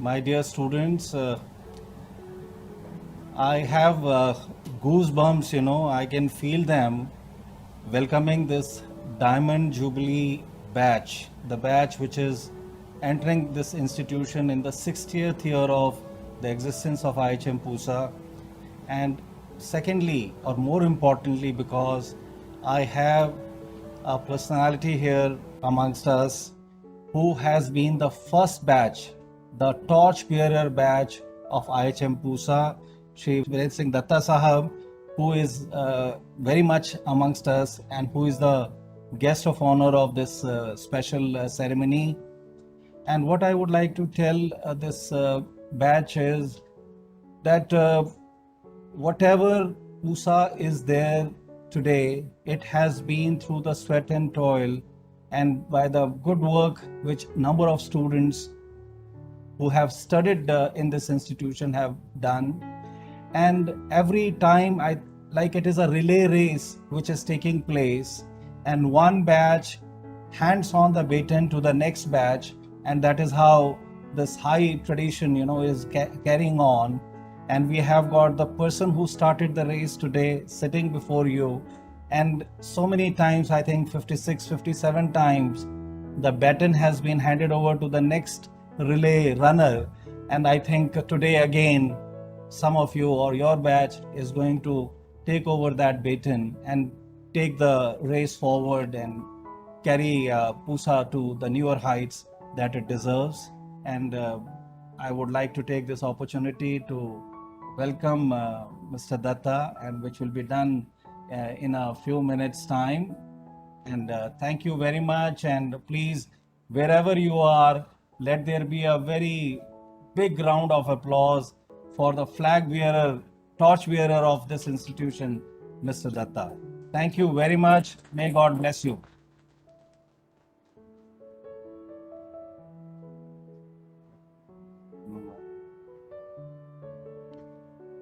My dear students, I have goosebumps, I can feel them welcoming this Diamond Jubilee batch, the batch which is entering this institution in the 60th year of the existence of IHM Pusa. And secondly, or more importantly, because I have a personality here amongst us who has been the first batch, the torch bearer batch of IHM Pusa, Shri Virendra Singh Datta Sahab, who is very much amongst us and who is the guest of honor of this special ceremony. And what I would like to tell this batch is that whatever Pusa is there today, it has been through the sweat and toil and by the good work which number of students who have studied in this institution have done. And every time I like it is a relay race which is taking place, and one batch hands on the baton to the next batch, and that is how this high tradition is carrying on. And we have got the person who started the race today sitting before you, and so many times, I think 56 57 times, the baton has been handed over to the next relay runner. And I think today again some of you or your batch is going to take over that baton and take the race forward and carry Pusa to the newer heights that it deserves. And I would like to take this opportunity to welcome Mr. Datta, and which will be done in a few minutes' time. And thank you very much. And please, wherever you are, let there be a very big round of applause for the flag bearer, torch bearer of this institution, Mr. Datta. Thank you very much. May God bless you.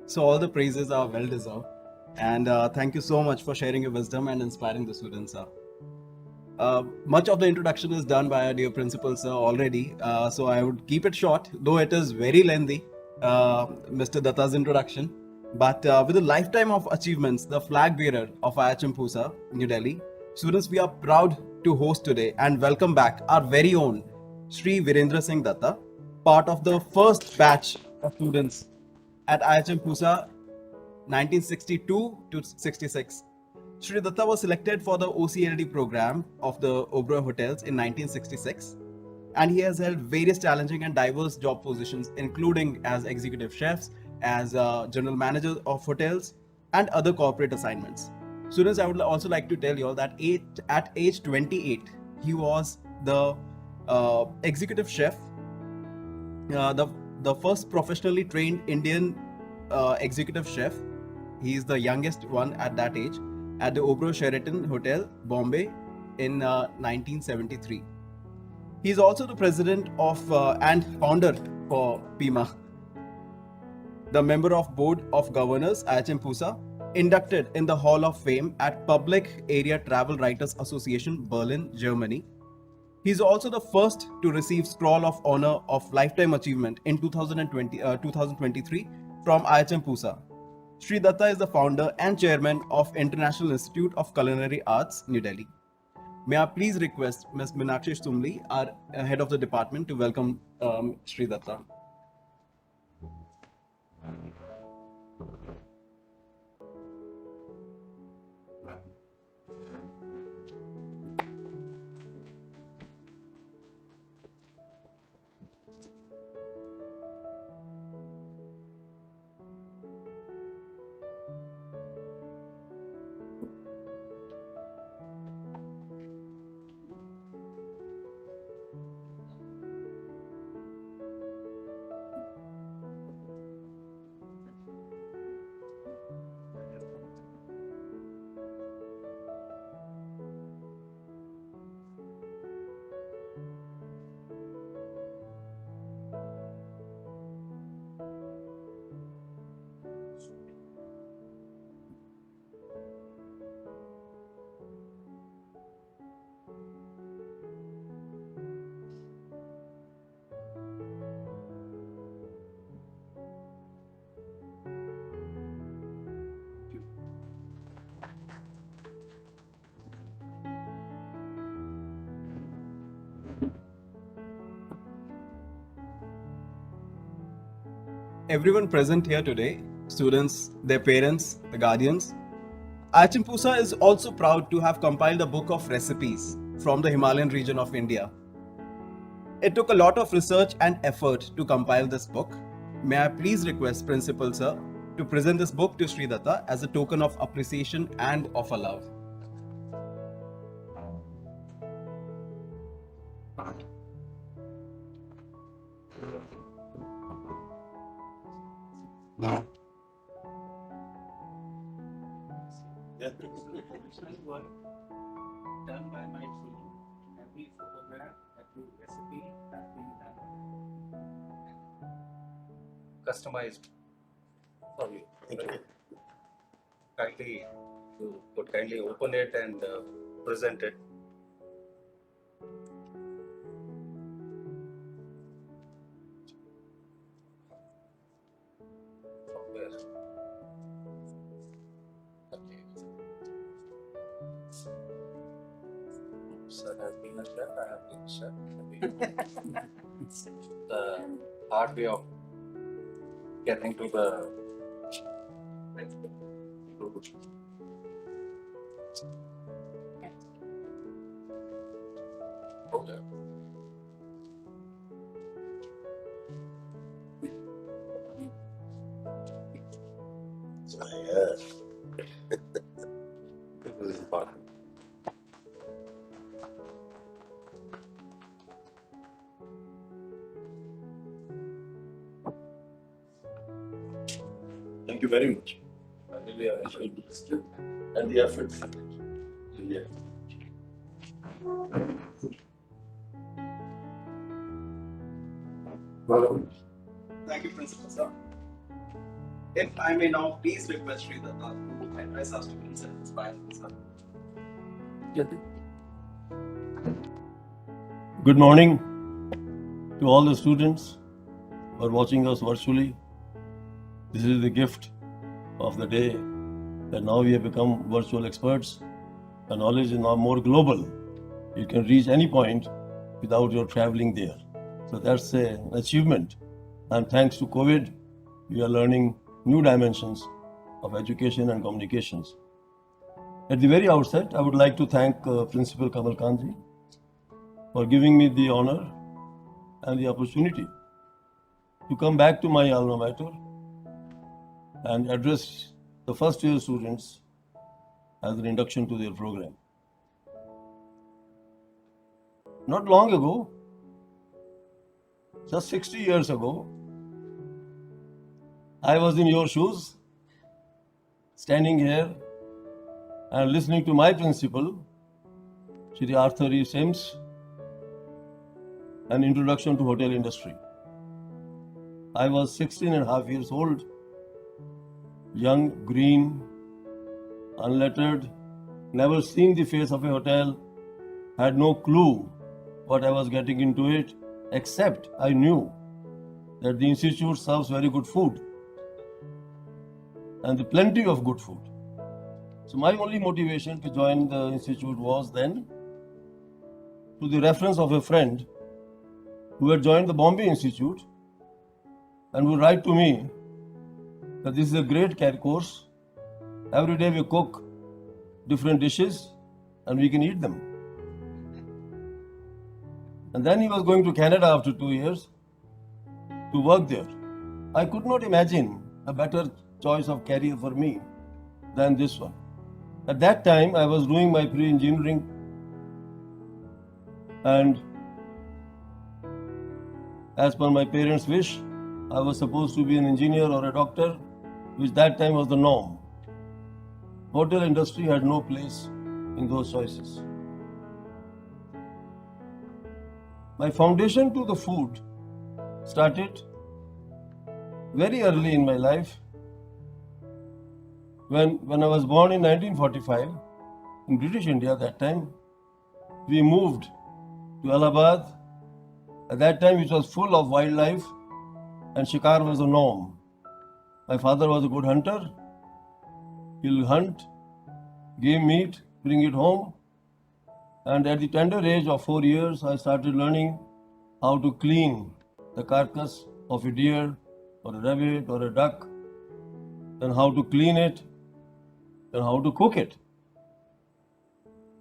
So all the praises are well deserved, and thank you so much for sharing your wisdom and inspiring the students, sir. Much of the introduction is done by our dear principal, sir, already. So I would keep it short, though it is very lengthy, Mr. Datta's introduction. But with a lifetime of achievements, the flag bearer of IHM Pusa, New Delhi, students, we are proud to host today and welcome back our very own Sri Virendra Singh Datta, part of the first batch of students at IHM Pusa 1962 to 66. Sri Datta was selected for the OCLD program of the Oberoi Hotels in 1966, and he has held various challenging and diverse job positions, including as executive chefs, as general manager of hotels, and other corporate assignments. Students, I would also like to tell you all that at age 28, he was the executive chef, the first professionally trained Indian executive chef. He is the youngest one at that age at the Oberoi Sheraton Hotel, Bombay, in 1973. He is also the president of and founder for PIMA, the member of Board of Governors, IHM Pusa, inducted in the Hall of Fame at Public Area Travel Writers Association, Berlin, Germany. He is also the first to receive Scroll of Honor of Lifetime Achievement in 2023 from IHM Pusa. Sri Datta is the founder and chairman of International Institute of Culinary Arts, New Delhi. May I please request Ms. Meenakshi Sumli, our head of the department, to welcome Sri Datta. everyone present here today, students, their parents, the guardians, IHM Pusa is also proud to have compiled a book of recipes from the Himalayan region of India. It took a lot of research and effort to compile this book. May I please request Principal Sir to present this book to Sri Datta as a token of appreciation and of our love. Done by my team. Every photograph, every recipe has been done. Customized for you. Kindly, you could kindly open it and present it. From where? Okay. Sir has been a chef, I have been a chef. The hard way of getting to the food. Okay. This is important. Thank you very much. I really appreciate it. And the effort. Yeah. Thank you, Principal Sir. If I may now please request Sri Datta to address our students and inspire them, sir. Good morning to all the students who are watching us virtually. This is the gift of the day that now we have become virtual experts. The knowledge is now more global. You can reach any point without your traveling there. So that's an achievement. And thanks to COVID, we are learning new dimensions of education and communications. At the very outset, I would like to thank Principal Kamal Kanji for giving me the honor and the opportunity to come back to my alma mater and address the first year students as an induction to their program. Not long ago, just 60 years ago, I was in your shoes, standing here and listening to my principal, Shri Arthur E. Sims, an introduction to hotel industry. I was 16 and a half years old, young, green, unlettered, never seen the face of a hotel, had no clue what I was getting into it, except I knew that the institute serves very good food and plenty of good food. So my only motivation to join the institute was then to the reference of a friend who had joined the Bombay Institute and would write to me that this is a great course. Every day we cook different dishes and we can eat them. And then he was going to Canada after 2 years to work there. I could not imagine a better choice of career for me than this one. At that time, I was doing my pre-engineering, and as per my parents' wish, I was supposed to be an engineer or a doctor, which that time was the norm. Hotel industry had no place in those choices. My foundation to the food started very early in my life. When I was born in 1945, in British India that time, we moved to Allahabad, at that time which was full of wildlife, and shikar was the norm. My father was a good hunter. He'll hunt, game meat, bring it home. And at the tender age of 4 years, I started learning how to clean the carcass of a deer or a rabbit or a duck, then how to clean it, then how to cook it.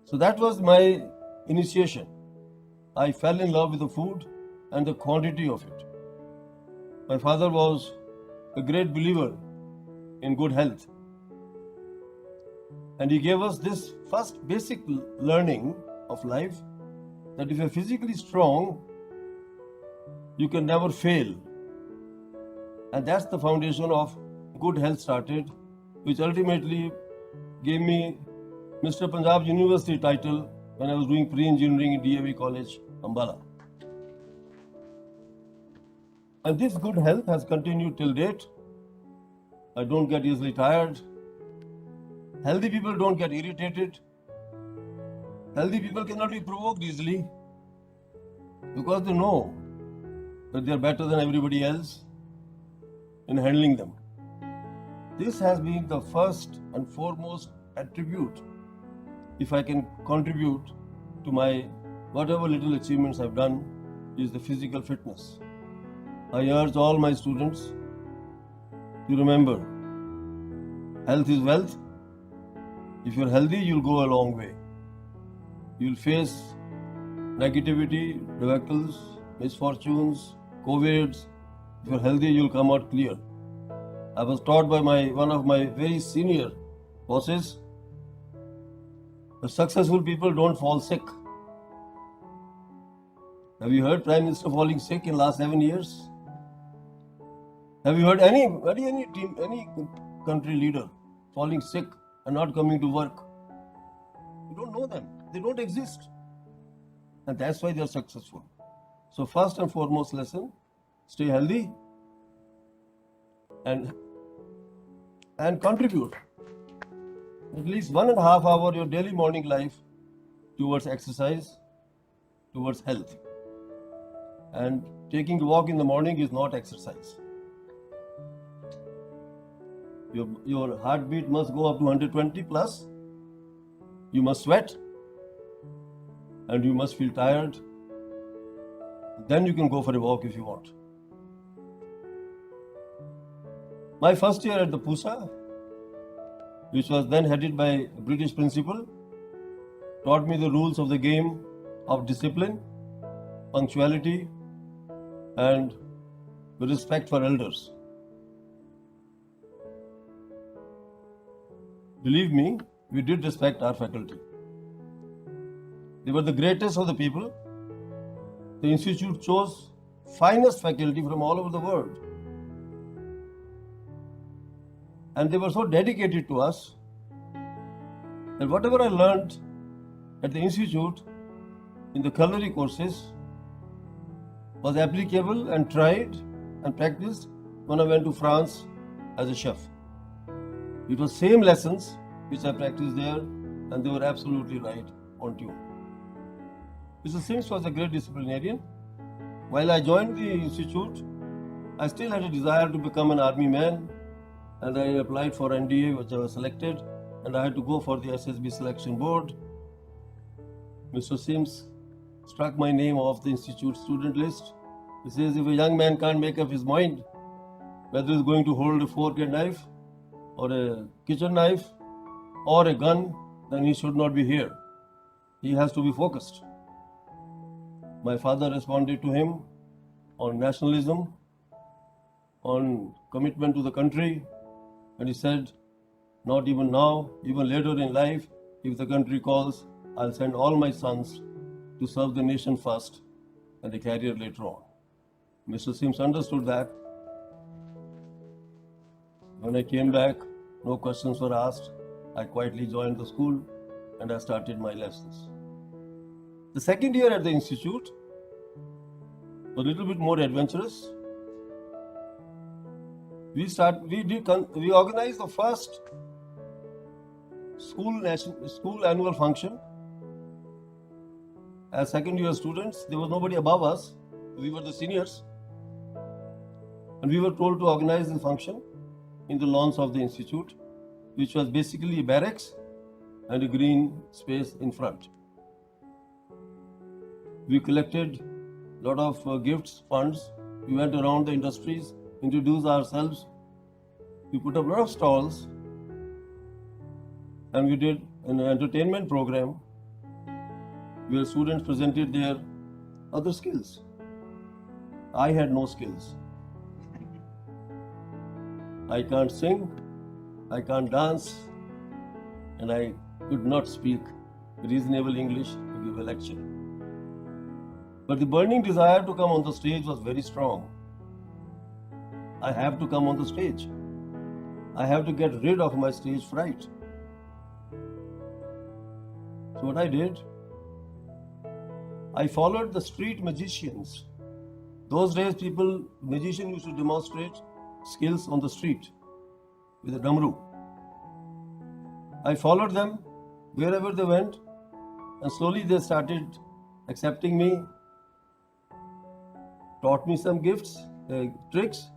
So that was my initiation. I fell in love with the food and the quantity of it. My father was a great believer in good health. And he gave us this first basic learning of life, that if you're physically strong, you can never fail. And that's the foundation of good health started, which ultimately gave me Mr. Punjab University title when I was doing pre-engineering in DAV College, Ambala. And this good health has continued till date. I don't get easily tired. Healthy people don't get irritated. Healthy people cannot be provoked easily because they know that they are better than everybody else in handling them. This has been the first and foremost attribute, if I can contribute to my whatever little achievements I've done, is the physical fitness. I urge all my students to remember, health is wealth. If you're healthy, you'll go a long way. You'll face negativity, debacles, misfortunes, COVIDs. If you're healthy, you'll come out clear. I was taught by one of my very senior bosses, the successful people don't fall sick. Have you heard Prime Minister falling sick in last 7 years? Have you heard any country leader falling sick and not coming to work? You don't know them. They don't exist. And that's why they are successful. So first and foremost lesson, stay healthy and contribute at least 1.5 hours your daily morning life towards exercise, towards health. And taking a walk in the morning is not exercise. Your heartbeat must go up to 120 plus. You must sweat and you must feel tired. Then you can go for a walk if you want. My first year at the PUSA, which was then headed by a British principal, taught me the rules of the game of discipline, punctuality, and respect for elders. Believe me, we did respect our faculty. They were the greatest of the people. The institute chose finest faculty from all over the world. And they were so dedicated to us that whatever I learned at the institute in the culinary courses was applicable and tried and practiced when I went to France as a chef. It was same lessons which I practiced there, and they were absolutely right on tune. Mr. Sims was a great disciplinarian. While I joined the institute, I still had a desire to become an army man, and I applied for NDA, which I was selected, and I had to go for the SSB selection board. Mr. Sims struck my name off the institute student list. He says, if a young man can't make up his mind whether he's going to hold a fork and knife or a kitchen knife or a gun, then he should not be here. He has to be focused. My father responded to him on nationalism, on commitment to the country, and he said, not even now, even later in life, if the country calls, I'll send all my sons to serve the nation first and a career later on. Mr. Sims understood that. When I came back, no questions were asked. I quietly joined the school and I started my lessons. The second year at the institute was a little bit more adventurous. We organized the first school annual function. As second year students, there was nobody above us. We were the seniors. And we were told to organize the function in the lawns of the institute, which was basically a barracks and a green space in front. We collected a lot of gifts, funds. We went around the industries introduce ourselves. We put up a lot of stalls, and we did an entertainment program where students presented their other skills. I had no skills. I can't sing, I can't dance, and I could not speak reasonable English to give a lecture. But the burning desire to come on the stage was very strong. I have to come on the stage. I have to get rid of my stage fright. So what I did, I followed the street magicians. Those days magicians used to demonstrate skills on the street with a damru. I followed them wherever they went, and slowly they started accepting me, taught me some tricks,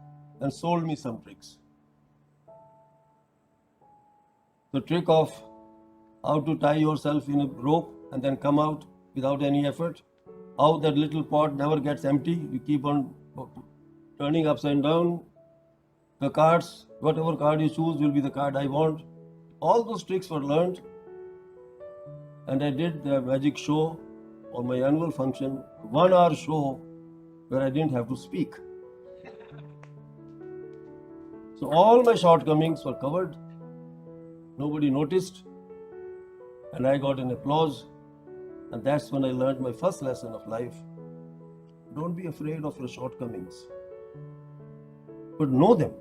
and sold me some tricks. The trick of how to tie yourself in a rope and then come out without any effort, how that little pot never gets empty, you keep on turning upside down. The cards, whatever card you choose will be the card I want. All those tricks were learned, and I did the magic show on my annual function, 1 hour show where I didn't have to speak. So all my shortcomings were covered. Nobody noticed, and I got an applause. And that's when I learned my first lesson of life. Don't be afraid of your shortcomings, but know them.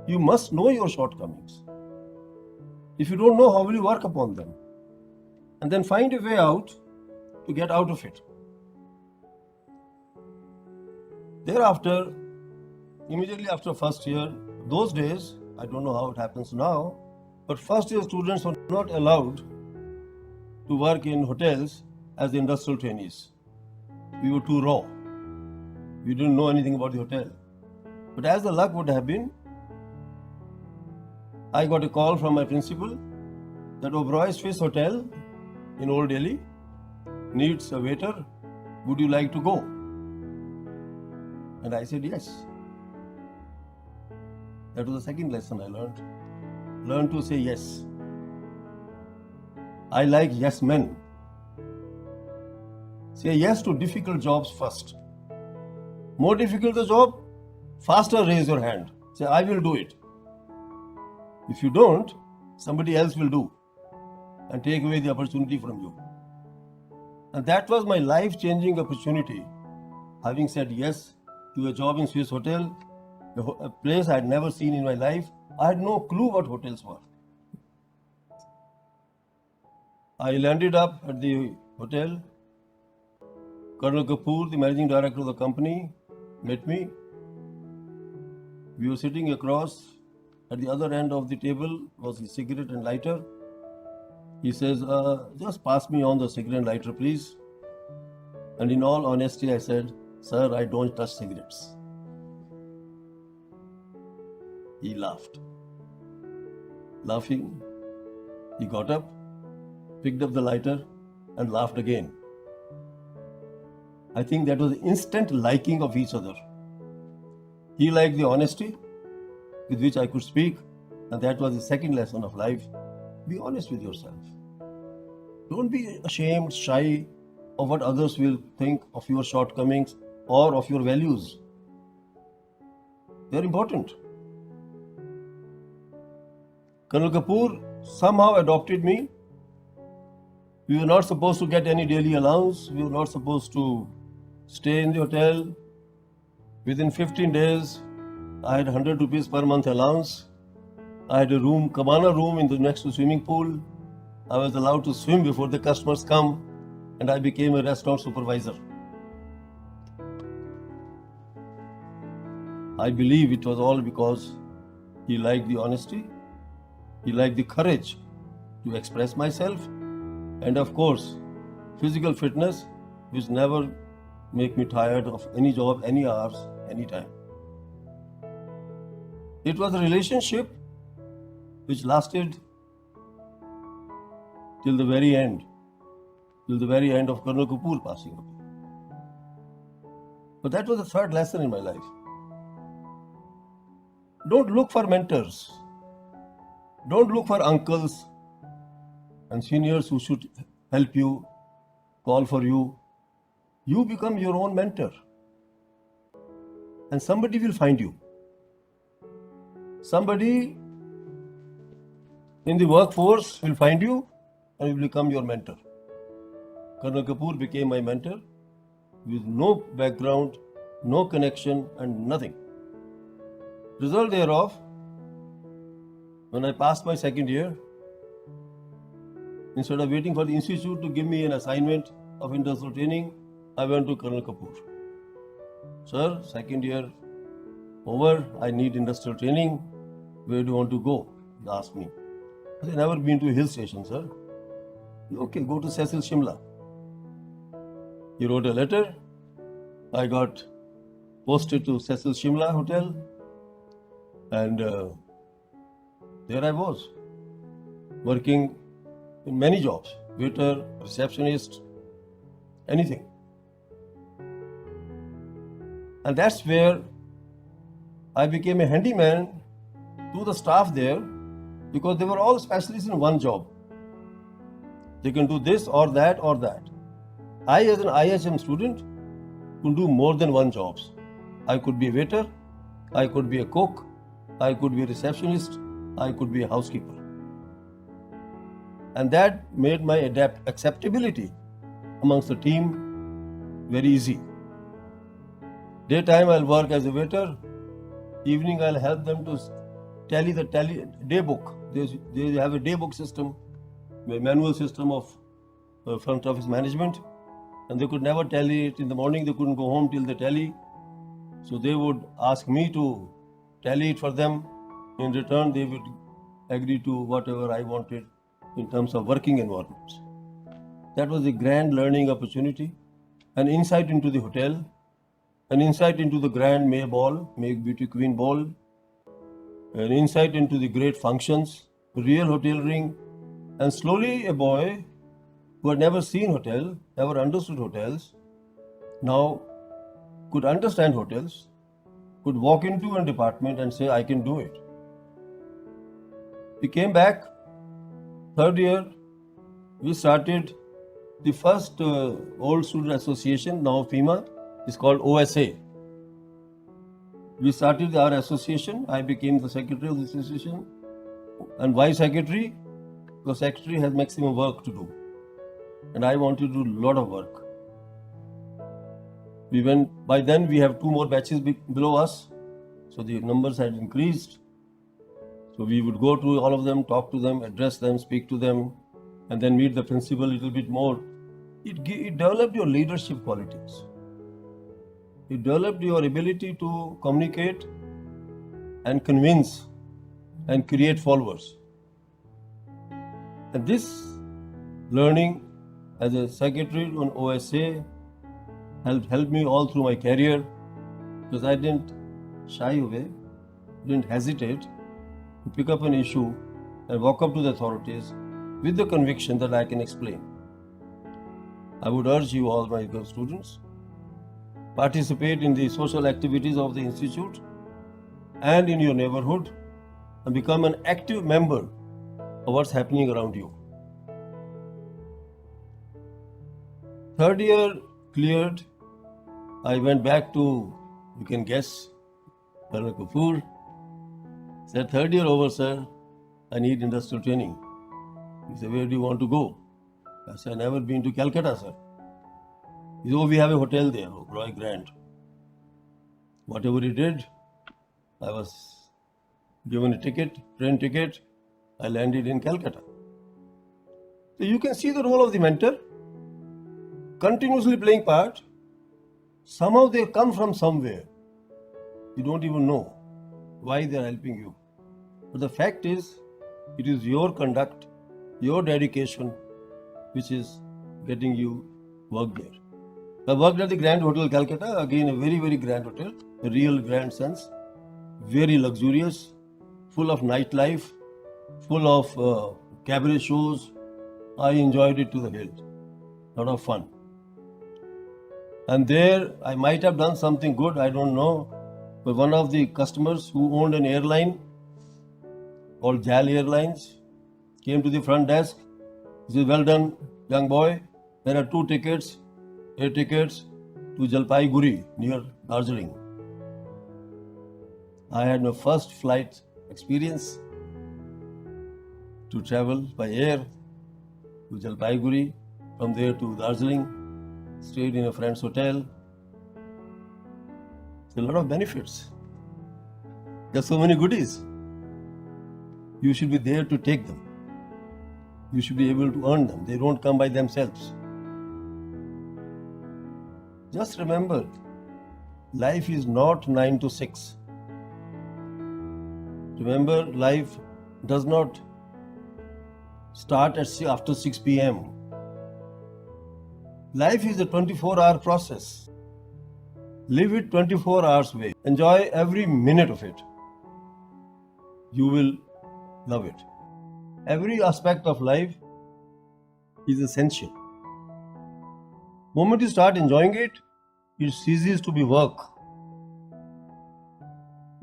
You must know your shortcomings. If you don't know, how will you work upon them? And then find a way out to get out of it. Thereafter, immediately after first year, those days, I don't know how it happens now, but first year students were not allowed to work in hotels as industrial trainees. We were too raw. We didn't know anything about the hotel. But as the luck would have been, I got a call from my principal that Oberoi's Swiss Hotel in Old Delhi needs a waiter. Would you like to go? And I said yes. That was the second lesson I learned. Learn to say yes. I like yes men. Say yes to difficult jobs first. More difficult the job, faster raise your hand. Say, I will do it. If you don't, somebody else will do and take away the opportunity from you. And that was my life-changing opportunity. Having said yes to a job in Swiss Hotel, a place I had never seen in my life, I had no clue what hotels were. I landed up at the hotel. Colonel Kapoor, the managing director of the company, met me. We were sitting across. At the other end of the table was a cigarette and lighter. He says, just pass me on the cigarette and lighter, please. And in all honesty, I said, sir, I don't touch cigarettes. He laughed. Laughing, he got up, picked up the lighter, and laughed again. I think that was instant liking of each other. He liked the honesty with which I could speak, and that was the second lesson of life. Be honest with yourself. Don't be ashamed, shy of what others will think of your shortcomings or of your values. They're important. Colonel Kapoor somehow adopted me. We were not supposed to get any daily allowance. We were not supposed to stay in the hotel. Within 15 days, I had 100 rupees per month allowance. I had a room, cabana room in the next to swimming pool. I was allowed to swim before the customers come, and I became a restaurant supervisor. I believe it was all because he liked the honesty, he liked the courage to express myself, and of course, physical fitness, which never make me tired of any job, any hours, any time. It was a relationship which lasted till the very end of Colonel Kapoor passing away. But that was the third lesson in my life. Don't look for mentors. Don't look for uncles and seniors who should help you, call for you. You become your own mentor. And somebody will find you. Somebody in the workforce will find you and will become your mentor. Colonel Kapoor became my mentor with no background, no connection, and nothing. Result thereof, when I passed my second year, instead of waiting for the institute to give me an assignment of industrial training, I went to Colonel Kapoor. Sir, second year over, I need industrial training. Where do you want to go? He asked me. I said, never been to a hill station, sir. Okay, go to Cecil Shimla. He wrote a letter. I got posted to Cecil Shimla Hotel. And there I was, working in many jobs, waiter, receptionist, anything. And that's where I became a handyman to the staff there, because they were all specialists in one job. They can do this or that or that. I, as an IHM student, could do more than one jobs. I could be a waiter, I could be a cook, I could be a receptionist, I could be a housekeeper. And that made my acceptability amongst the team very easy. Daytime I'll work as a waiter, evening I'll help them to tally the day book. They have a day book system, a manual system of front office management, and they could never tally it in the morning. They couldn't go home till they tally. So they would ask me to tally it for them. In return, they would agree to whatever I wanted in terms of working environments. That was a grand learning opportunity, an insight into the hotel, an insight into the grand May Ball, May Beauty Queen Ball, an insight into the great functions, real hotel ring, and slowly a boy who had never seen hotel, never understood hotels, now could understand hotels, could walk into a department and say, I can do it. We came back, third year, we started the first Old Student Association, now FEMA, is called OSA. We started our association, I became the secretary of the association, and vice secretary, because secretary has maximum work to do. And I wanted to do a lot of work. By then we have two more batches below us, so the numbers had increased. So we would go to all of them, talk to them, address them, speak to them, and then meet the principal a little bit more. It developed your leadership qualities. It developed your ability to communicate and convince and create followers. And this learning as a secretary on OSA helped me all through my career, because I didn't shy away, didn't hesitate to pick up an issue and walk up to the authorities with the conviction that I can explain. I would urge you all, my girl students, participate in the social activities of the institute and in your neighborhood, and become an active member of what's happening around you. Third year cleared, I went back to, you can guess, Colonel Kapoor. Said, third year over, sir, I need industrial training. He said, where do you want to go? I said, I've never been to Calcutta, sir. He said, oh, we have a hotel there, Roy Grant. Whatever he did, I was given a ticket, train ticket. I landed in Calcutta. So you can see the role of the mentor, continuously playing part. Somehow they come from somewhere. You don't even know why they are helping you. But the fact is, it is your conduct, your dedication, which is getting you work there. I worked at the Grand Hotel Calcutta, again a very, very grand hotel, a real grand sense, very luxurious, full of nightlife, full of cabaret shows. I enjoyed it to the hilt. Lot of fun. And there I might have done something good, I don't know, But one of the customers who owned an airline called JAL Airlines came to the front desk. He said, "Well done, young boy. There are 2 tickets, air tickets to Jalpaiguri near Darjeeling." I had my first flight experience to travel by air to Jalpaiguri, from there to Darjeeling, stayed in a friend's hotel. There's a lot of benefits. There's so many goodies. You should be there to take them. You should be able to earn them. They don't come by themselves. Just remember, life is not 9 to 6. Remember, life does not start after 6 p.m. Life is a 24-hour process. Live it 24 hours way. Enjoy every minute of it. You will love it. Every aspect of life is essential. Moment you start enjoying it, it ceases to be work.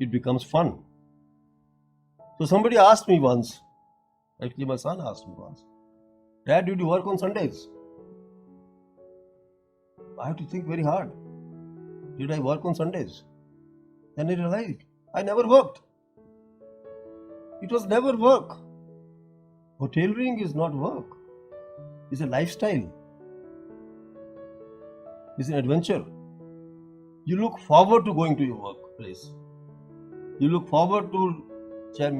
It becomes fun. So somebody asked me once, actually my son asked me once, "Dad, did you work on Sundays?" I have to think very hard. Did I work on Sundays? Then I realized I never worked. It was never work. Hoteliering is not work. It's a lifestyle. It's an adventure. You look forward to going to your workplace. You look forward to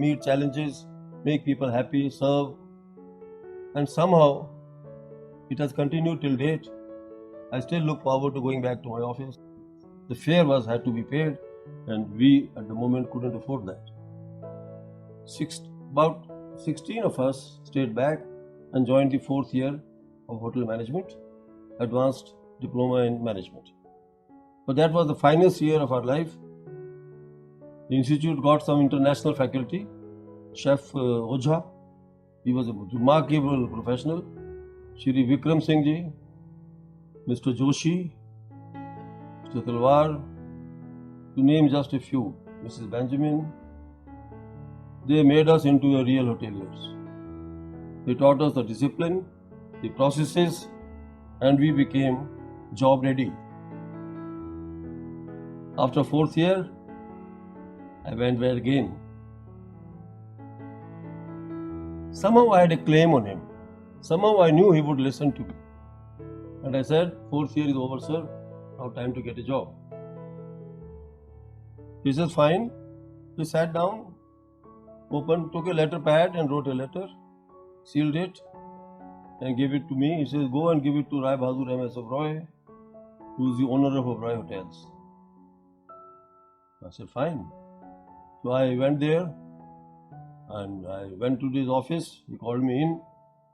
meet challenges, make people happy, serve. And somehow it has continued till date. I still look forward to going back to my office. The fare had to be paid, and we at the moment couldn't afford that. About 16 of us stayed back and joined the 4th year of hotel management, advanced diploma in management. But that was the finest year of our life. The institute got some international faculty. Chef Ojha, he was a remarkable professional. Shri Vikram Singh ji, Mr. Joshi, Mr. Talwar, to name just a few, Mrs. Benjamin. They made us into a real hoteliers. They taught us the discipline, the processes, and we became job ready. After 4th year, I went there again. Somehow I had a claim on him. Somehow I knew he would listen to me. And I said, "4th year is over, sir. Now time to get a job." He says, "Fine." He sat down, took a letter pad and wrote a letter, sealed it, and gave it to me. He says, "Go and give it to Rai Bahadur M.S. Oberoi, who is the owner of Oberoi Hotels." I said, "Fine." So I went there and I went to his office. He called me in.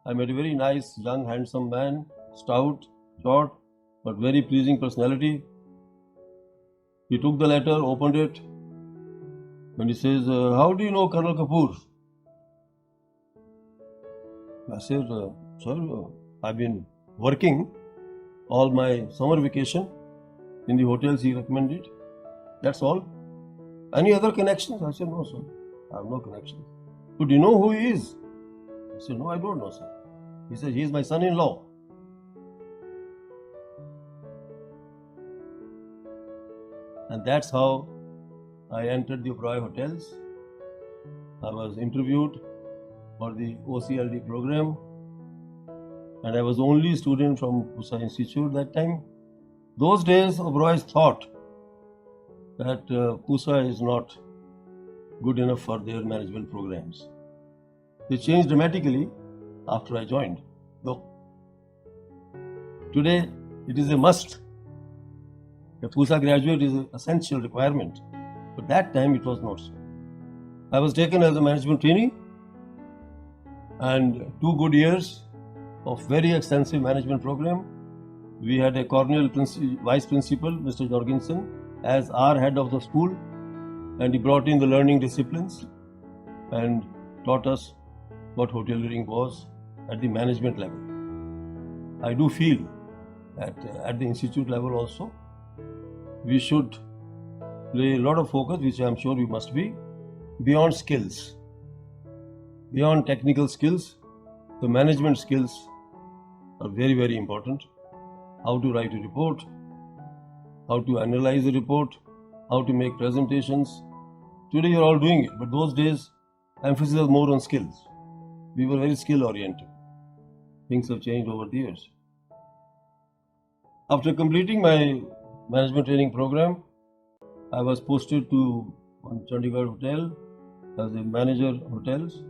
I met a very nice, young, handsome man, stout, short, but very pleasing personality. He took the letter, opened it, and he says, "How do you know Colonel Kapoor?" I said, "Sir, I've been working all my summer vacation in the hotels he recommended. That's all. Any other connections?" I said, "No, sir. I have no connections." "But do you know who he is?" I said, "No, I don't know, sir." He said, "He is my son-in-law." And that's how I entered the Oberoi Hotels. I was interviewed for the OCLD program, and I was the only student from Pusa Institute that time. Those days, Oberois thought that Pusa is not good enough for their management programs. They changed dramatically after I joined. Though today it is a must. A Pusa graduate is an essential requirement. But that time it was not so. I was taken as a management trainee, and 2 good years of very extensive management program. We had a Cornell vice principal, Mr. Jorgensen, as our head of the school, and he brought in the learning disciplines and taught us what hoteliering was at the management level. I do feel that at the institute level also, we should a lot of focus, which I'm sure you must be, beyond skills, beyond technical skills, the management skills are very, very important. How to write a report, how to analyze a report, how to make presentations. Today you're all doing it, but those days emphasis was more on skills. We were very skill oriented. Things have changed over the years. After completing my management training program, I was posted to one Chandigarh hotel as a manager hotels,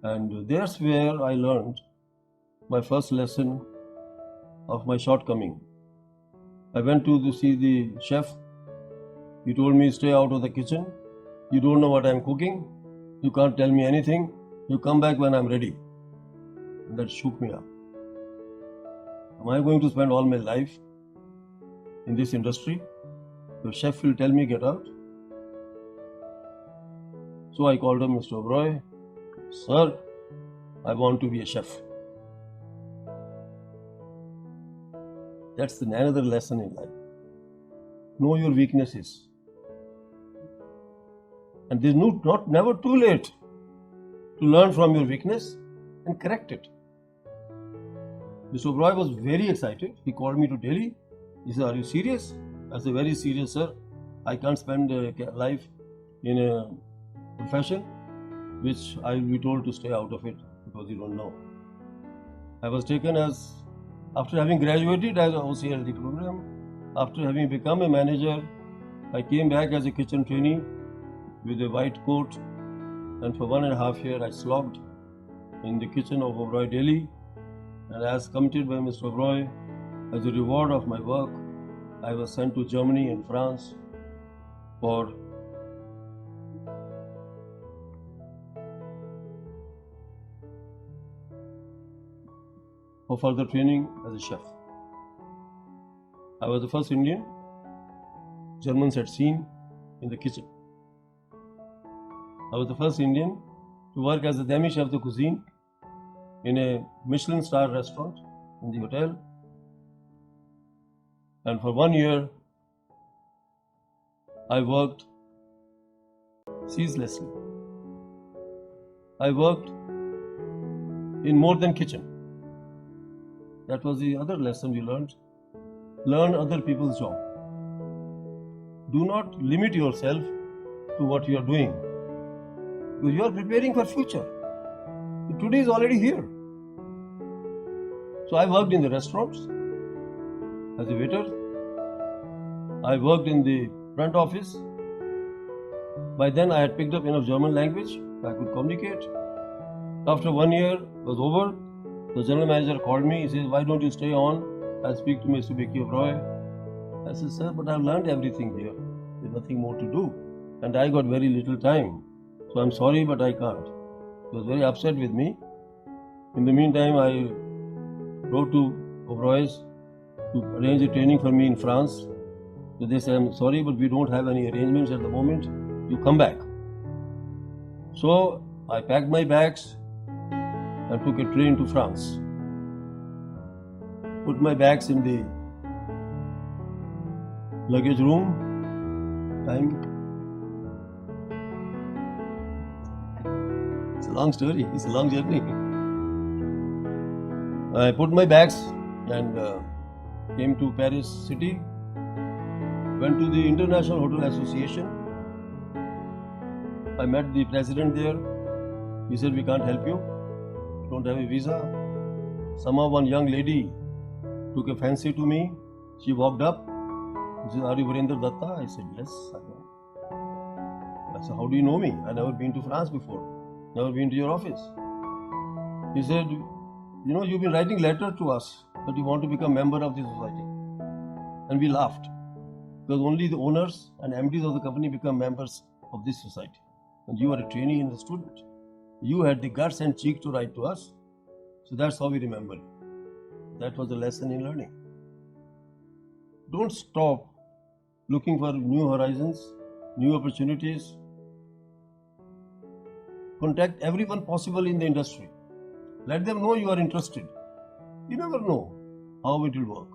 and that's where I learned my first lesson of my shortcoming. I went to see the chef. He told me, stay out of the kitchen. You don't know what I'm cooking. You can't tell me anything. You come back when I'm ready. And that shook me up. Am I going to spend all my life in this industry? The chef will tell me, get out. So I called him, Mr. Oberoi. Sir, I want to be a chef. That's another lesson in life. Know your weaknesses. And there's never too late to learn from your weakness and correct it. Mr. Oberoi was very excited. He called me to Delhi. He said, are you serious? I said, very serious, sir. I can't spend life in a profession which I will be told to stay out of it because you don't know. I was taken as, after having graduated as an OCLD program, after having become a manager, I came back as a kitchen trainee with a white coat, and for 1.5 years I slogged in the kitchen of Oberoi Delhi. And as committed by Mr. Oberoi, as a reward of my work, I was sent to Germany and France for further training as a chef. I was the first Indian Germans had seen in the kitchen. I was the first Indian to work as a demi-chef de cuisine in a Michelin star restaurant in the hotel. And for 1 year, I worked ceaselessly. I worked in more than kitchen. That was the other lesson we learned. Learn other people's job. Do not limit yourself to what you are doing, because you are preparing for future. Today is already here. So I worked in the restaurants as a waiter. I worked in the front office. By then I had picked up enough German language, I could communicate. After 1 year was over, the general manager called me. He says, why don't you stay on? I'll speak to Mr. Vicky Oberoi. I said, sir, but I've learned everything here. There's nothing more to do. And I got very little time. So I'm sorry, but I can't. He was very upset with me. In the meantime, I wrote to Oberoi's to arrange a training for me in France. So they said, I'm sorry, but we don't have any arrangements at the moment. You come back. So I packed my bags and took a train to France. Put my bags in the luggage room. It's a long story, it's a long journey. I put my bags and came to Paris city. Went to the International Hotel Association. I met the president there. He said, we can't help you. You don't have a visa. Somehow one young lady took a fancy to me. She walked up. She said, are you Virendra Datta? I said, yes, I am. I said, how do you know me? I've never been to France before. Never been to your office. He said, you know, you've been writing letters to us that you want to become member of the society. And we laughed. Because only the owners and MDs of the company become members of this society. And you are a trainee and a student. You had the guts and cheek to write to us. So that's how we remember. That was the lesson in learning. Don't stop looking for new horizons, new opportunities. Contact everyone possible in the industry. Let them know you are interested. You never know how it will work.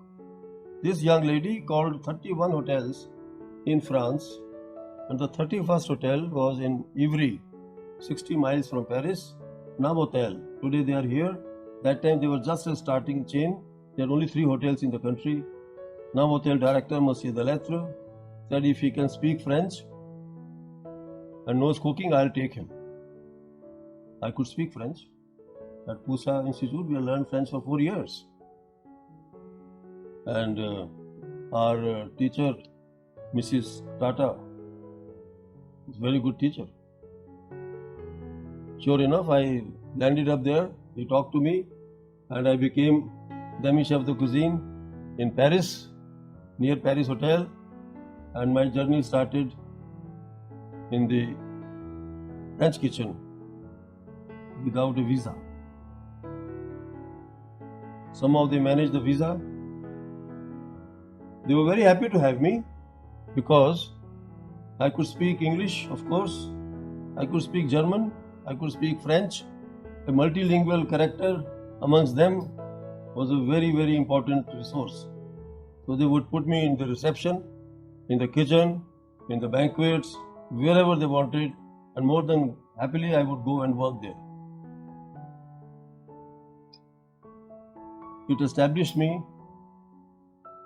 This young lady called 31 hotels in France, and the 31st hotel was in Ivry, 60 miles from Paris, Novotel. Today they are here. That time they were just a starting chain. There are only 3 hotels in the country. Novotel director, Monsieur Delettre, said if he can speak French and knows cooking, I'll take him. I could speak French. At Pusa Institute, we learned French for 4 years. And our teacher, Mrs. Tata, is a very good teacher. Sure enough, I landed up there. He talked to me, and I became demi chef de cuisine in Paris, near Paris Hotel. And my journey started in the French kitchen without a visa. Somehow they managed the visa. They were very happy to have me because I could speak English, of course. I could speak German. I could speak French. A multilingual character amongst them was a very, very important resource. So they would put me in the reception, in the kitchen, in the banquets, wherever they wanted, and more than happily I would go and work there. It established me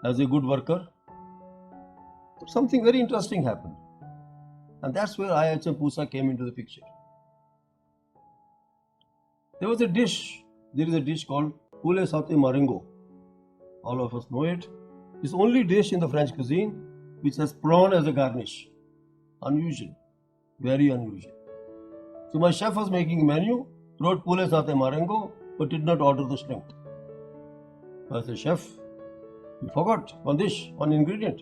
as a good worker. But something very interesting happened. And that's where IHM Pusa came into the picture. There is a dish called poulet sauté marengo. All of us know it. It's the only dish in the French cuisine which has prawn as a garnish. Unusual. Very unusual. So my chef was making a menu, wrote poulet sauté marengo, but did not order the shrimp. I said, Chef, you forgot one dish, one ingredient.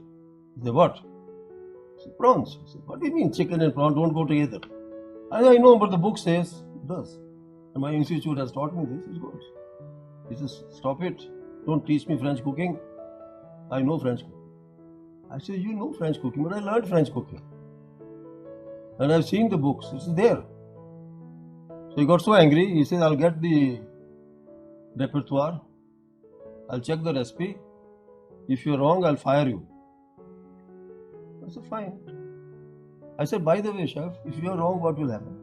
He said, what? I said, prawns. I said, what do you mean chicken and prawn don't go together? I know, but the book says it does. And my institute has taught me this, it's good. He says, stop it. Don't teach me French cooking. I know French cooking. I said, you know French cooking, but I learned French cooking. And I've seen the books, it's there. So he got so angry, he said, I'll get the repertoire. I'll check the recipe. If you're wrong, I'll fire you. I said, fine. I said, by the way, chef, if you're wrong, what will happen?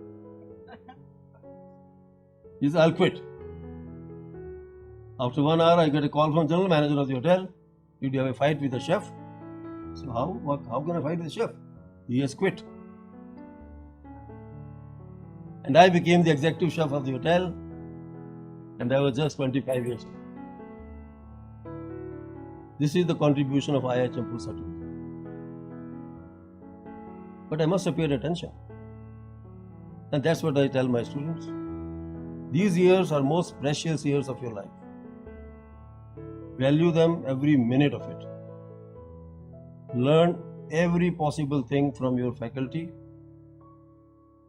He said, I'll quit. After 1 hour, I get a call from general manager of the hotel. Did you have a fight with the chef? So how can I fight with the chef? He has quit. And I became the executive chef of the hotel. And I was just 25 years old. This is the contribution of IHM Pusa to me. But I must have paid attention. And that's what I tell my students. These years are most precious years of your life. Value them every minute of it. Learn every possible thing from your faculty.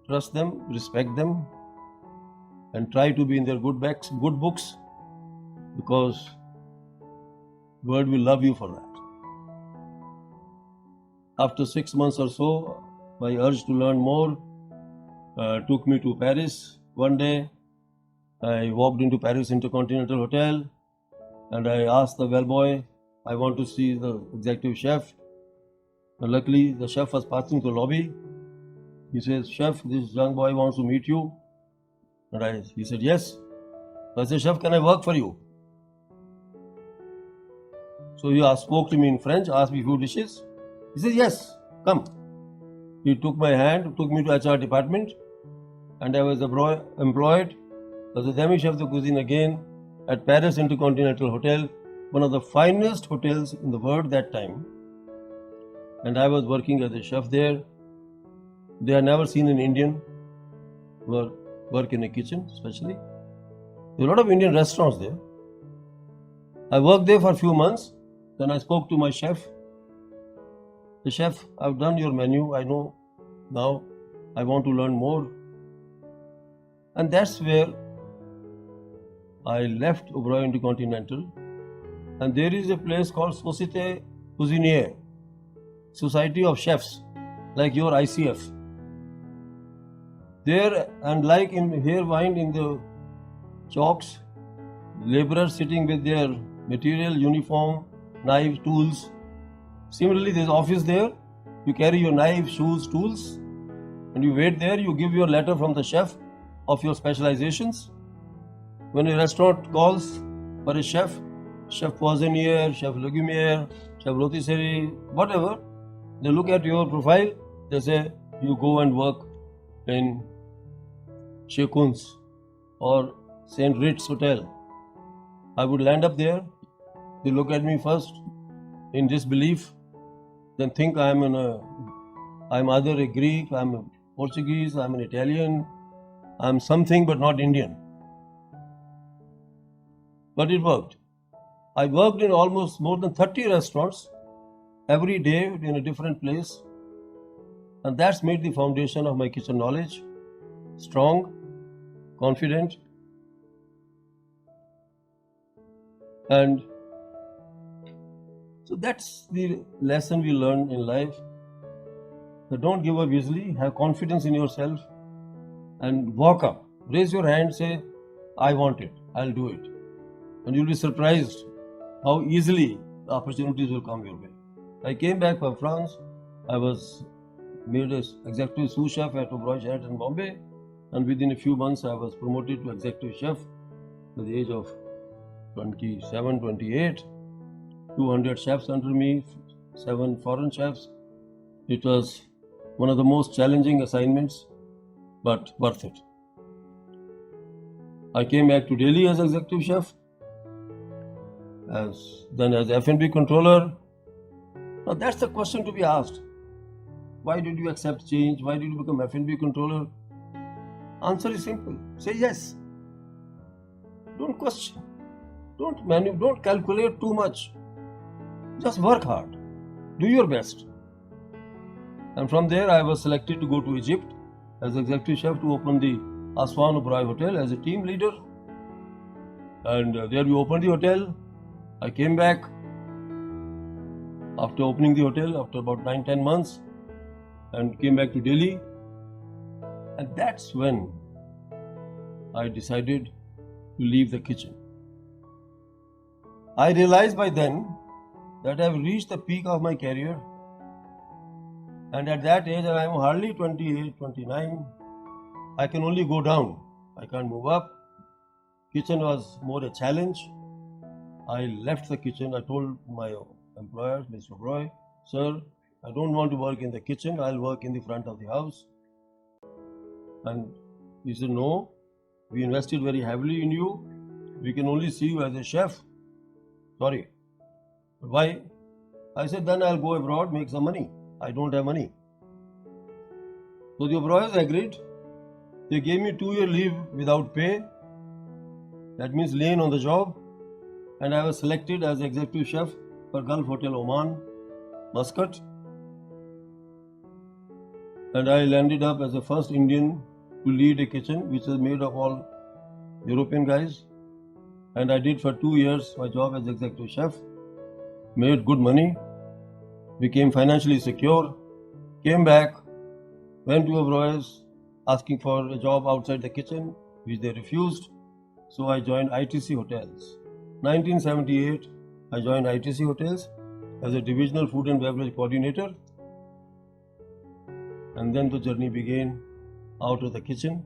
Trust them, respect them, and try to be in their good books, because the world will love you for that. After 6 months or so, my urge to learn more took me to Paris. One day, I walked into Paris Intercontinental Hotel and I asked the bellboy, I want to see the executive chef. And luckily, the chef was passing through the lobby. He says, Chef, this young boy wants to meet you. And he said, yes. So I said, Chef, can I work for you? So he spoke to me in French, asked me a few dishes. He said, yes, come. He took my hand, took me to HR department, and I was employed as a demi chef de cuisine again at Paris Intercontinental Hotel, one of the finest hotels in the world that time. And I was working as a chef there. They had never seen an Indian work in a kitchen, especially. There were a lot of Indian restaurants there. I worked there for a few months. Then I spoke to my chef. The chef, I've done your menu. I know now I want to learn more. And that's where I left Oberoi Intercontinental. And there is a place called Société Cuisinière, Society of Chefs, like your ICF. There, and like in here, wind in the chalks, laborers sitting with their material, uniform, knives, tools. Similarly, there's office there, You carry your knife, shoes, tools, and you wait there. You give your letter from the chef of your specializations. When a restaurant calls for a chef, chef poissonnier, chef legumier, chef rotisserie, whatever, they look at your profile. They say you go and work in Shekuns or St. Ritz Hotel. I would land up there. They look at me first in disbelief, then think I'm either a Greek, I'm a Portuguese, I'm an Italian, I'm something but not Indian. But it worked. I worked in almost more than 30 restaurants every day in a different place, and that's made the foundation of my kitchen knowledge strong, confident, and so that's the lesson we learn in life. That don't give up easily, have confidence in yourself, and walk up. Raise your hand, say, I want it, I'll do it. And you'll be surprised how easily the opportunities will come your way. I came back from France. I was made as executive sous chef at Oberoi Sheraton Bombay, and within a few months I was promoted to executive chef at the age of 27, 28. 200 chefs under me, 7 foreign chefs. It was one of the most challenging assignments, but worth it. I came back to Delhi as executive chef, then as F&B controller. Now that's the question to be asked. Why did you accept change? Why did you become F&B controller? Answer is simple. Say yes. Don't question. Don't calculate too much. Just work hard. Do your best. And from there, I was selected to go to Egypt as executive chef to open the Aswan Oberoi Hotel as a team leader. And there we opened the hotel. I came back after opening the hotel after about 9-10 months and came back to Delhi. And that's when I decided to leave the kitchen. I realized by then that I've reached the peak of my career, and at that age, I am hardly 28, 29, I can only go down. I can't move up. Kitchen was more a challenge. I left the kitchen. I told my employer, Mr. Roy, sir, I don't want to work in the kitchen. I'll work in the front of the house. And he said, no, we invested very heavily in you. We can only see you as a chef. Sorry. But why? I said, then I'll go abroad, make some money. I don't have money. So the Oberois agreed. They gave me 2-year leave without pay. That means laying on the job. And I was selected as executive chef for Gulf Hotel Oman, Muscat. And I landed up as the first Indian to lead a kitchen which was made of all European guys. And I did for 2 years my job as executive chef. Made good money, became financially secure, came back, went to Oberois asking for a job outside the kitchen, which they refused. So I joined ITC Hotels. 1978, I joined ITC Hotels as a divisional food and beverage coordinator. And then the journey began out of the kitchen.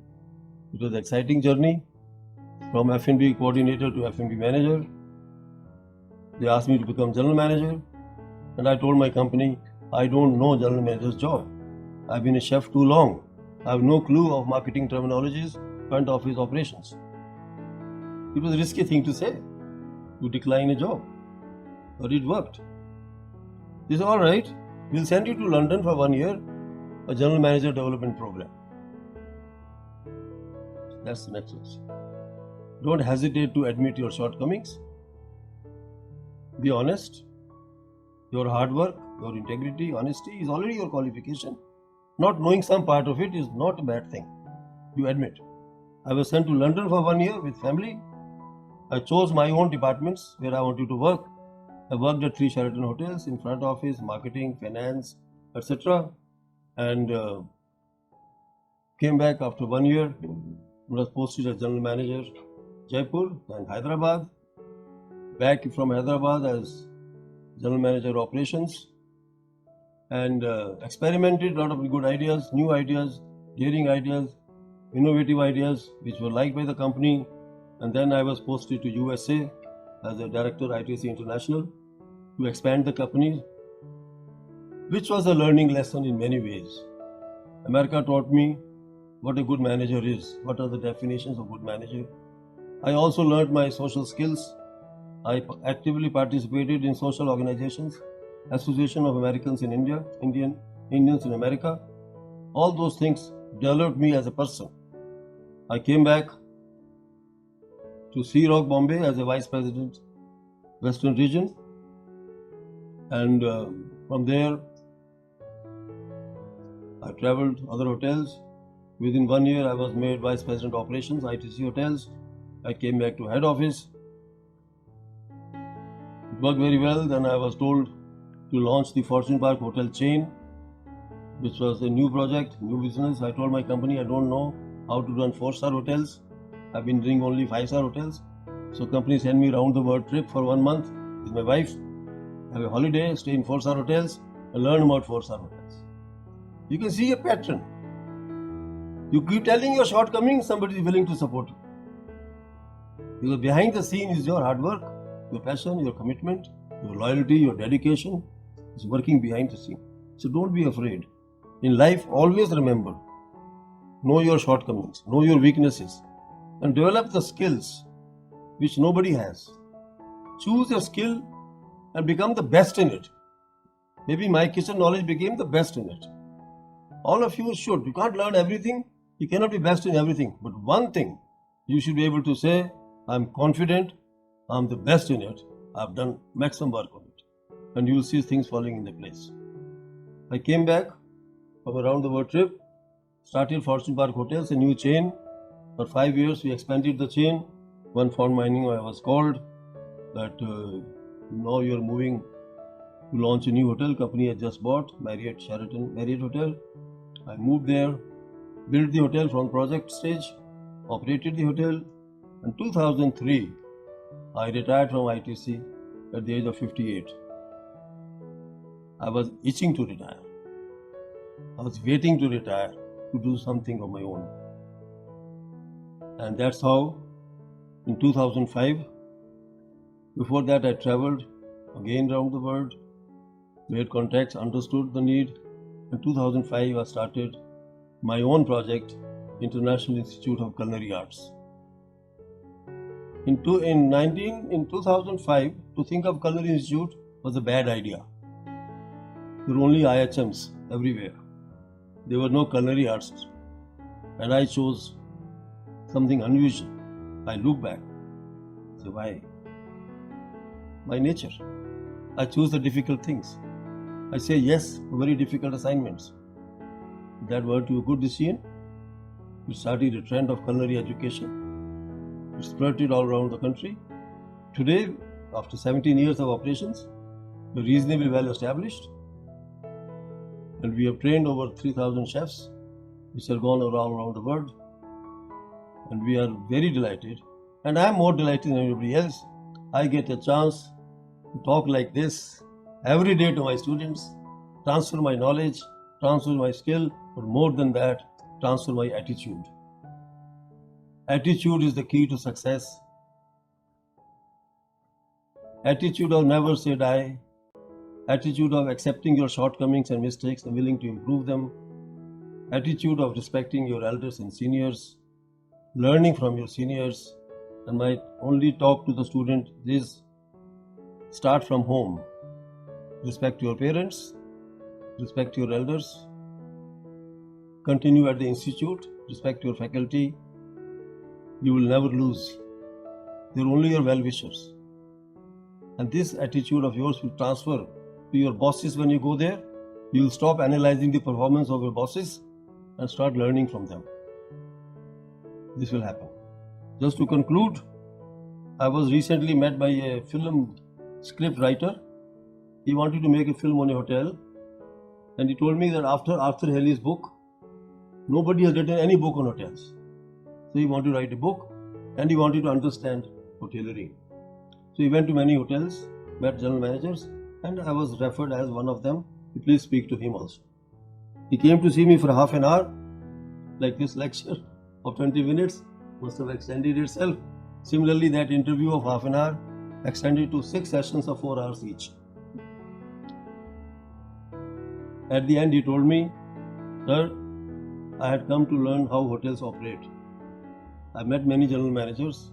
It was an exciting journey from F&B coordinator to F&B manager. They asked me to become general manager, and I told my company, I don't know general manager's job. I've been a chef too long. I have no clue of marketing terminologies, front office operations. It was a risky thing to say, to decline a job, but it worked. They said, all right, we'll send you to London for 1 year, a general manager development program. That's the next lesson. Don't hesitate to admit your shortcomings. Be honest. Your hard work, your integrity, honesty is already your qualification. Not knowing some part of it is not a bad thing. You admit. I was sent to London for 1 year with family. I chose my own departments where I wanted to work. I worked at 3 Sheraton hotels in front office, marketing, finance, etc. And came back after 1 year. Was posted as general manager, Jaipur and Hyderabad. Back from Hyderabad as general manager operations. and experimented a lot of good ideas, new ideas, daring ideas, innovative ideas, which were liked by the company. And then I was posted to USA as a director ITC International to expand the company, which was a learning lesson in many ways. America taught me what a good manager is, what are the definitions of good manager. I also learned my social skills. I actively participated in social organizations, Association of Americans in India, Indians in America. All those things developed me as a person. I came back to Sea Rock, Bombay as a Vice President, Western Region. And from there, I traveled other hotels. Within 1 year, I was made Vice President Operations, ITC Hotels. I came back to head office. It worked very well. Then I was told to launch the Fortune Park Hotel chain, which was a new project, new business. I told my company I don't know how to run 4-star hotels. I've been doing only 5-star hotels. So company sent me round the world trip for 1 month with my wife. Have a holiday, stay in 4-star hotels, and learn about 4-star hotels. You can see a pattern. You keep telling your shortcomings, somebody is willing to support you. Because behind the scene is your hard work, your passion, your commitment, your loyalty, your dedication is working behind the scene. So don't be afraid. In life, always remember, know your shortcomings, know your weaknesses, and develop the skills which nobody has. Choose a skill and become the best in it. Maybe my kitchen knowledge became the best in it. All of you should. You can't learn everything. You cannot be best in everything. But one thing, you should be able to say, I'm confident, I'm the best in it, I've done maximum work on it. And you will see things falling into place. I came back from around the world trip, started Fortune Park Hotels, a new chain. For 5 years, we expanded the chain. One fond mining I was called that now you're moving to launch a new hotel. Company had just bought Marriott Sheraton Marriott Hotel. I moved there, built the hotel from project stage, operated the hotel. In 2003, I retired from ITC at the age of 58. I was itching to retire. I was waiting to retire to do something of my own. And that's how in 2005, before that I traveled again around the world, made contacts, understood the need. In 2005, I started my own project, International Institute of Culinary Arts. In 2005, to think of Culinary Institute was a bad idea. There were only IHMs everywhere. There were no culinary arts. And I chose something unusual. I look back. So why? By nature. I choose the difficult things. I say yes to very difficult assignments. That were to a good decision. We started a trend of culinary education. It spread all around the country. Today, after 17 years of operations, we're reasonably well established. And we have trained over 3,000 chefs, which have gone all around the world. And we are very delighted. And I am more delighted than everybody else. I get a chance to talk like this every day to my students, transfer my knowledge, transfer my skill, but more than that, transfer my attitude. Attitude is the key to success. Attitude of never say die. Attitude of accepting your shortcomings and mistakes and willing to improve them. Attitude of respecting your elders and seniors. Learning from your seniors. And my only talk to the student is start from home. Respect your parents. Respect your elders. Continue at the institute. Respect your faculty. You will never lose. They're only your well-wishers. And this attitude of yours will transfer to your bosses when you go there. You will stop analyzing the performance of your bosses and start learning from them. This will happen. Just to conclude, I was recently met by a film script writer. He wanted to make a film on a hotel. And he told me that after Arthur Haley's book, nobody has written any book on hotels. So he wanted to write a book and he wanted to understand hotellerie. So he went to many hotels, met general managers, and I was referred as one of them you please speak to him also. He came to see me for half an hour, like this lecture of 20 minutes must have extended itself. Similarly, that interview of half an hour extended to 6 sessions of 4 hours each. At the end, he told me, "Sir, I had come to learn how hotels operate. I met many general managers.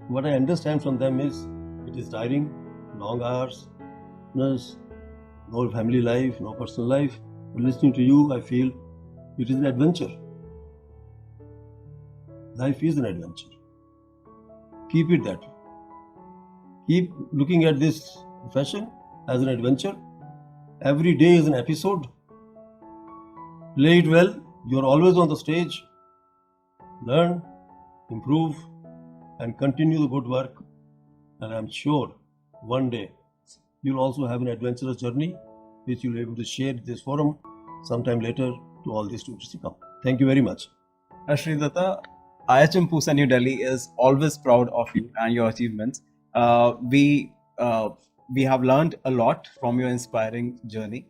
What I understand from them is it is tiring, long hours, no family life, no personal life. But listening to you, I feel it is an adventure. Life is an adventure. Keep it that way. Keep looking at this profession as an adventure. Every day is an episode. Play it well. You're always on the stage. Learn, improve, and continue the good work. And I'm sure one day you'll also have an adventurous journey which you'll be able to share this forum sometime later to all the students to come. Thank you very much. Shri Datta, IHM Pusa New Delhi is always proud of you and your achievements. We have learned a lot from your inspiring journey.